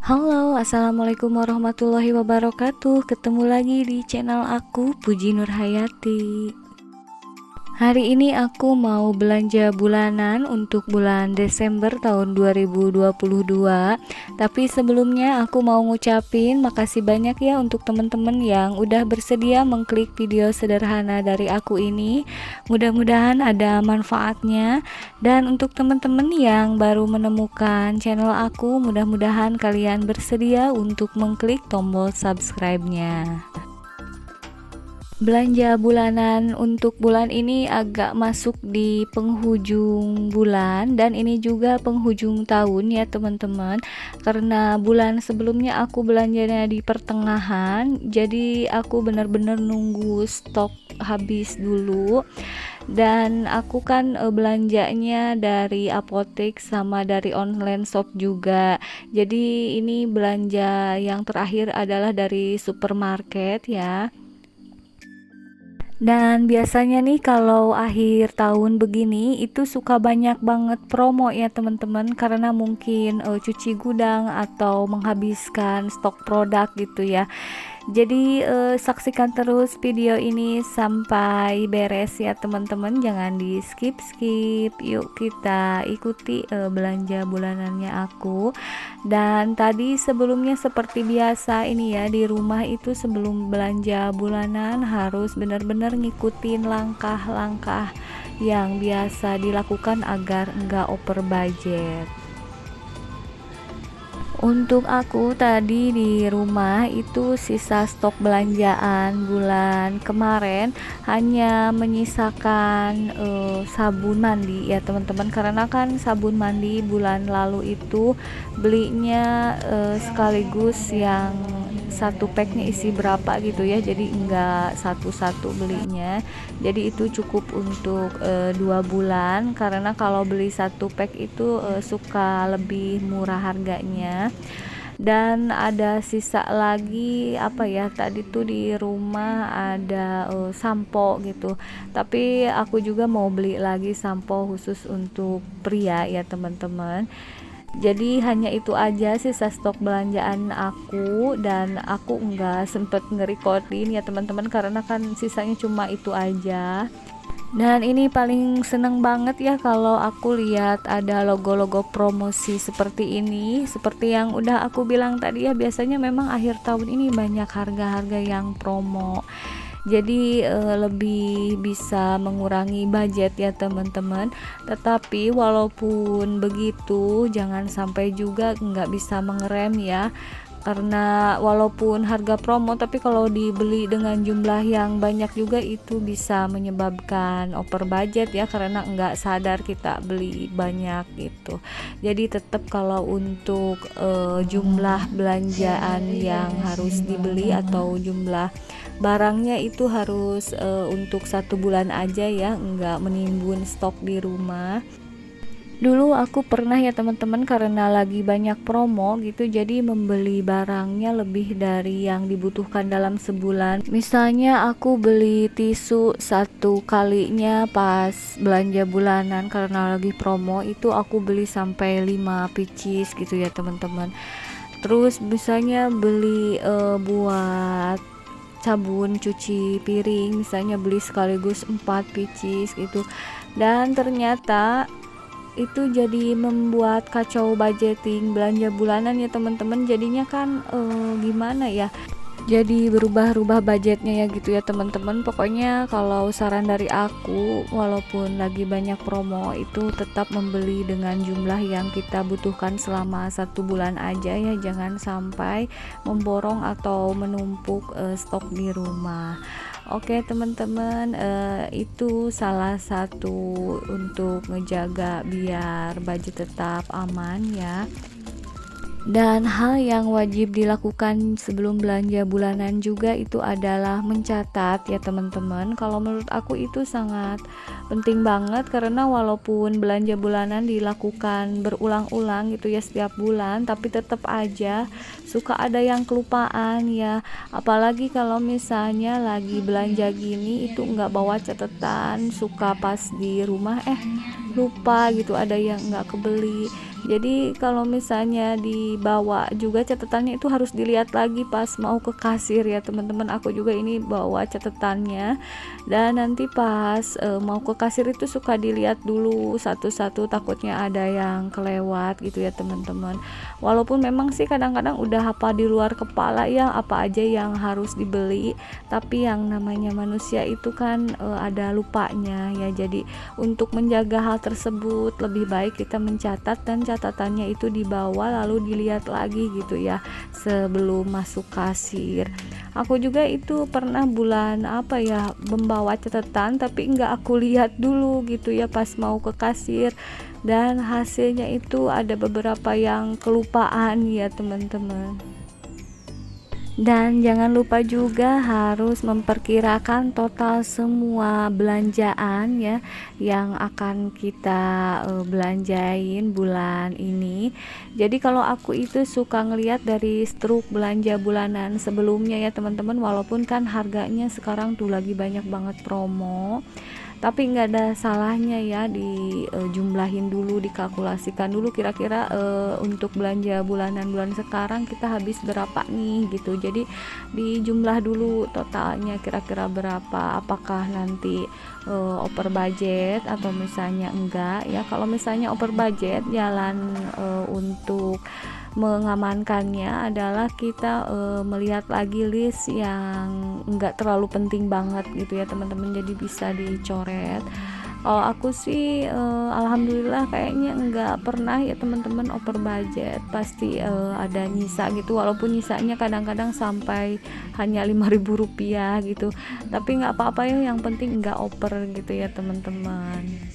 Halo, assalamualaikum warahmatullahi wabarakatuh. Ketemu lagi di channel aku, Puji Nurhayati. Hari ini aku mau belanja bulanan untuk bulan Desember tahun 2022. Tapi sebelumnya aku mau ngucapin makasih banyak ya untuk teman-teman yang udah bersedia mengklik video sederhana dari aku ini. Mudah-mudahan ada manfaatnya. Dan untuk teman-teman yang baru menemukan channel aku, mudah-mudahan kalian bersedia untuk mengklik tombol subscribe-nya. Belanja bulanan untuk bulan ini agak masuk di penghujung bulan, dan ini juga penghujung tahun ya teman-teman, karena bulan sebelumnya aku belanjanya di pertengahan, jadi aku benar-benar nunggu stok habis dulu. Dan aku kan belanjanya dari apotek sama dari online shop juga, jadi ini belanja yang terakhir adalah dari supermarket ya. Dan biasanya nih kalau akhir tahun begini itu suka banyak banget promo ya teman-teman, karena mungkin cuci gudang atau menghabiskan stok produk gitu ya. Jadi saksikan terus video ini sampai beres ya teman-teman, jangan di skip. Yuk kita ikuti belanja bulanannya aku. Dan tadi sebelumnya seperti biasa ini ya, di rumah itu sebelum belanja bulanan harus benar-benar ngikutin langkah-langkah yang biasa dilakukan agar enggak over budget. Untuk aku tadi di rumah itu sisa stok belanjaan bulan kemarin hanya menyisakan sabun mandi ya teman-teman, karena kan sabun mandi bulan lalu itu belinya sekaligus yang satu packnya isi berapa gitu ya, jadi enggak satu-satu belinya, jadi itu cukup untuk 2 bulan, karena kalau beli satu pack itu suka lebih murah harganya. Dan ada sisa lagi apa ya, tadi tuh di rumah ada sampo gitu, tapi aku juga mau beli lagi sampo khusus untuk pria ya teman-teman. Jadi hanya itu aja sisa stok belanjaan aku, dan aku enggak sempet ngerekodin ya teman-teman, karena kan sisanya cuma itu aja. Dan ini paling seneng banget ya kalau aku lihat ada logo-logo promosi seperti ini. Seperti yang udah aku bilang tadi ya, biasanya memang akhir tahun ini banyak harga-harga yang promo. Jadi lebih bisa mengurangi budget ya teman-teman. Tetapi walaupun begitu, jangan sampai juga nggak bisa mengerem ya, karena walaupun harga promo tapi kalau dibeli dengan jumlah yang banyak juga itu bisa menyebabkan over budget ya, karena enggak sadar kita beli banyak gitu. Jadi tetap kalau untuk jumlah belanjaan yang harus dibeli atau jumlah barangnya itu harus untuk 1 bulan aja ya, enggak menimbun stok di rumah. Dulu aku pernah ya teman-teman, karena lagi banyak promo gitu, jadi membeli barangnya lebih dari yang dibutuhkan dalam sebulan. Misalnya aku beli tisu satu kalinya pas belanja bulanan, karena lagi promo itu aku beli sampai 5 pieces gitu ya teman-teman. Terus misalnya beli buat sabun cuci piring, misalnya beli sekaligus 4 pieces gitu, dan ternyata itu jadi membuat kacau budgeting belanja bulanan ya teman-teman. Jadinya kan gimana ya, jadi berubah-ubah budgetnya ya gitu ya teman-teman. Pokoknya kalau saran dari aku, walaupun lagi banyak promo itu tetap membeli dengan jumlah yang kita butuhkan selama 1 bulan aja ya, jangan sampai memborong atau menumpuk stok di rumah. Oke teman-teman, itu salah satu untuk ngejaga biar budget tetap aman ya. Dan hal yang wajib dilakukan sebelum belanja bulanan juga itu adalah mencatat ya teman-teman. Kalau menurut aku itu sangat penting banget, karena walaupun belanja bulanan dilakukan berulang-ulang gitu ya setiap bulan, tapi tetap aja suka ada yang kelupaan ya. Apalagi kalau misalnya lagi belanja gini itu nggak bawa catatan, suka pas di rumah lupa gitu, ada yang nggak kebeli. Jadi kalau misalnya dibawa juga catatannya itu harus dilihat lagi pas mau ke kasir ya teman-teman. Aku juga ini bawa catatannya, dan nanti pas mau ke kasir itu suka dilihat dulu satu-satu, takutnya ada yang kelewat gitu ya teman-teman. Walaupun memang sih kadang-kadang udah apa di luar kepala ya apa aja yang harus dibeli, tapi yang namanya manusia itu kan ada lupanya ya. Jadi untuk menjaga hal tersebut lebih baik kita mencatat, dan catatannya itu dibawa lalu dilihat lagi gitu ya sebelum masuk kasir. Aku juga itu pernah bulan apa ya membawa catatan tapi enggak aku lihat dulu gitu ya pas mau ke kasir, dan hasilnya itu ada beberapa yang kelupaan ya teman-teman. Dan jangan lupa juga harus memperkirakan total semua belanjaan ya yang akan kita belanjain bulan ini. Jadi kalau aku itu suka ngelihat dari struk belanja bulanan sebelumnya ya teman-teman, walaupun kan harganya sekarang tuh lagi banyak banget promo, tapi nggak ada salahnya ya dijumlahin dulu, dikalkulasikan dulu kira-kira untuk belanja bulanan bulan sekarang kita habis berapa nih gitu. Jadi dijumlah dulu totalnya kira-kira berapa, apakah nanti over budget atau misalnya enggak ya. Kalau misalnya over budget, jalan untuk mengamankannya adalah kita melihat lagi list yang enggak terlalu penting banget gitu ya teman-teman, jadi bisa dicoret. Kalau aku sih alhamdulillah kayaknya enggak pernah ya teman-teman over budget, pasti ada nyisa gitu, walaupun nyisanya kadang-kadang sampai hanya 5.000 rupiah gitu, tapi nggak apa-apa ya, yang penting enggak over gitu ya teman-teman.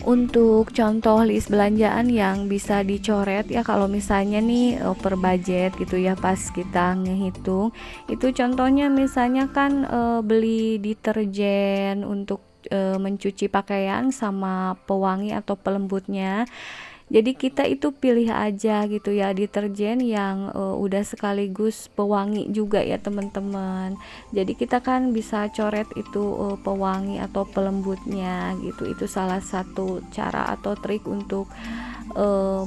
Untuk contoh list belanjaan yang bisa dicoret ya kalau misalnya nih over budget gitu ya, pas kita ngehitung itu contohnya misalnya kan beli deterjen untuk mencuci pakaian sama pewangi atau pelembutnya. Jadi kita itu pilih aja gitu ya deterjen yang udah sekaligus pewangi juga ya teman-teman. Jadi kita kan bisa coret itu pewangi atau pelembutnya gitu. Itu salah satu cara atau trik untuk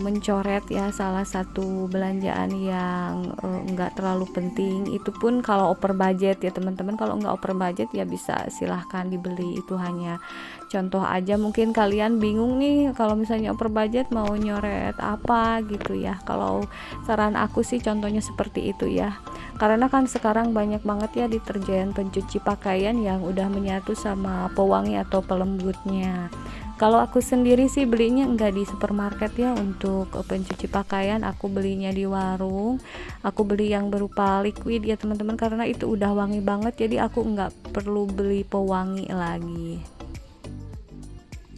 mencoret ya salah satu belanjaan yang enggak terlalu penting. Itu pun kalau over budget ya teman-teman. Kalau enggak over budget ya bisa silahkan dibeli. Itu hanya contoh aja, mungkin kalian bingung nih kalau misalnya over budget mau nyoret apa gitu ya. Kalau saran aku sih contohnya seperti itu ya, karena kan sekarang banyak banget ya deterjen pencuci pakaian yang udah menyatu sama pewangi atau pelembutnya. Kalau aku sendiri sih belinya enggak di supermarket ya, untuk pencuci pakaian aku belinya di warung. Aku beli yang berupa liquid ya teman-teman, karena itu udah wangi banget, jadi aku enggak perlu beli pewangi lagi.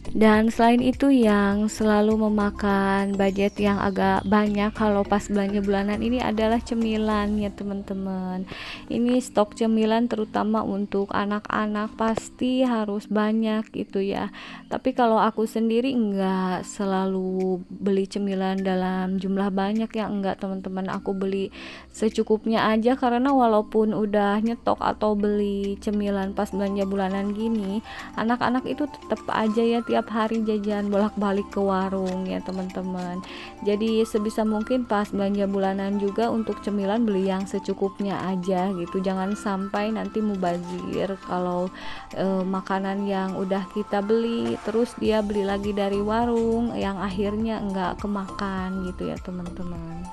Dan selain itu yang selalu memakan budget yang agak banyak kalau pas belanja bulanan ini adalah cemilan ya teman-teman. Ini stok cemilan terutama untuk anak-anak pasti harus banyak gitu ya. Tapi kalau aku sendiri enggak selalu beli cemilan dalam jumlah banyak ya, enggak teman-teman. Aku beli secukupnya aja, karena walaupun udah nyetok atau beli cemilan pas belanja bulanan gini, anak-anak itu tetap aja ya tiap hari jajan bolak-balik ke warung ya teman-teman. Jadi sebisa mungkin pas belanja bulanan juga untuk cemilan beli yang secukupnya aja gitu, jangan sampai nanti mubazir kalau makanan yang udah kita beli terus dia beli lagi dari warung yang akhirnya enggak kemakan gitu ya teman-teman.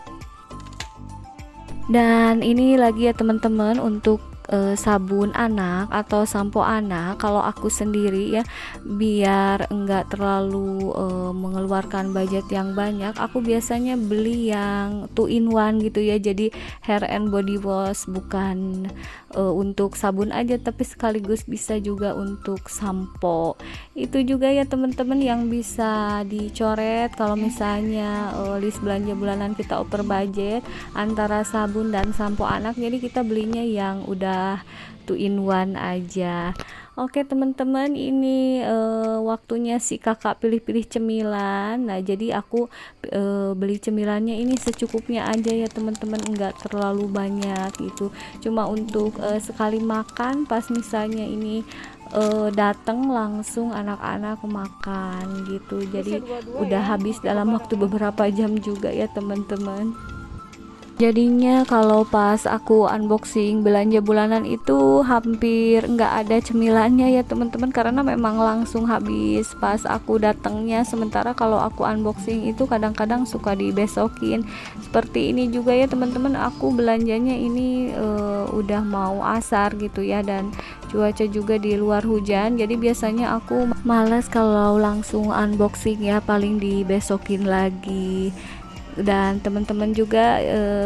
Dan ini lagi ya teman-teman, untuk sabun anak atau sampo anak, kalau aku sendiri ya biar enggak terlalu mengeluarkan budget yang banyak, aku biasanya beli yang 2 in 1 gitu ya. Jadi hair and body wash, bukan untuk sabun aja tapi sekaligus bisa juga untuk sampo. Itu juga ya teman-teman yang bisa dicoret kalau misalnya list belanja bulanan kita over budget antara sabun dan sampo anak, jadi kita belinya yang udah 2 in 1 aja. Oke teman-teman, ini waktunya si kakak pilih-pilih cemilan. Nah jadi aku beli cemilannya ini secukupnya aja ya teman-teman, enggak terlalu banyak gitu, cuma untuk sekali makan pas misalnya ini datang langsung anak-anak makan gitu. Jadi udah habis dalam waktu beberapa jam juga ya teman-teman. Jadinya kalau pas aku unboxing belanja bulanan itu hampir nggak ada cemilannya ya teman-teman, karena memang langsung habis pas aku datangnya. Sementara kalau aku unboxing itu kadang-kadang suka dibesokin. Seperti ini juga ya teman-teman, aku belanjanya ini udah mau asar gitu ya, dan cuaca juga di luar hujan, jadi biasanya aku malas kalau langsung unboxing ya, paling dibesokin lagi. Dan teman-teman juga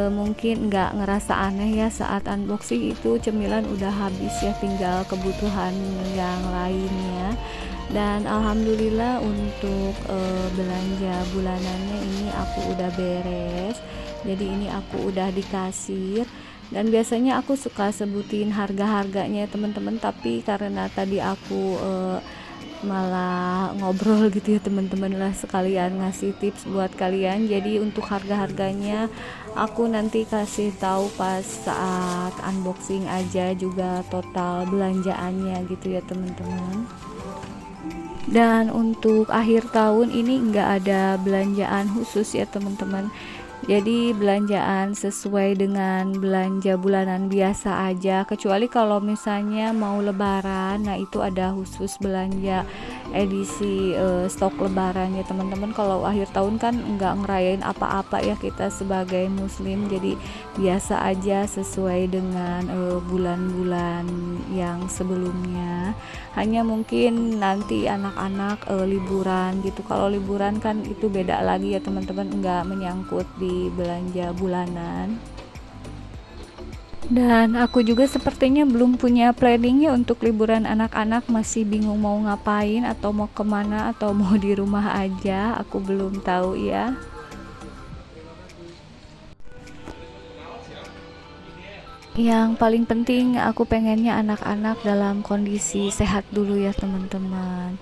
mungkin nggak ngerasa aneh ya saat unboxing itu cemilan udah habis ya, tinggal kebutuhan yang lainnya. Dan alhamdulillah untuk belanja bulanannya ini aku udah beres, jadi ini aku udah di kasir. Dan biasanya aku suka sebutin harga-harganya teman-teman, tapi karena tadi aku malah ngobrol gitu ya teman-teman, lah sekalian ngasih tips buat kalian. Jadi untuk harga-harganya aku nanti kasih tahu pas saat unboxing aja, juga total belanjaannya gitu ya teman-teman. Dan untuk akhir tahun ini enggak ada belanjaan khusus ya teman-teman, jadi belanjaan sesuai dengan belanja bulanan biasa aja, kecuali kalau misalnya mau lebaran, nah itu ada khusus belanja edisi stok lebaran ya teman-teman. Kalau akhir tahun kan nggak ngerayain apa-apa ya kita sebagai muslim, jadi biasa aja sesuai dengan bulan-bulan yang sebelumnya. Hanya mungkin nanti anak-anak liburan gitu, kalau liburan kan itu beda lagi ya teman-teman, nggak menyangkut di belanja bulanan. Dan aku juga sepertinya belum punya planningnya untuk liburan anak-anak, masih bingung mau ngapain atau mau kemana atau mau di rumah aja, aku belum tahu ya. Yang paling penting aku pengennya anak-anak dalam kondisi sehat dulu ya teman-teman.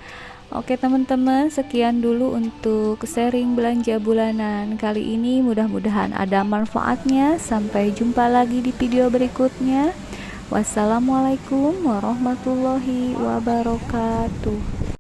Oke teman-teman, sekian dulu untuk sharing belanja bulanan kali ini, mudah-mudahan ada manfaatnya. Sampai jumpa lagi di video berikutnya. Wassalamualaikum warahmatullahi wabarakatuh.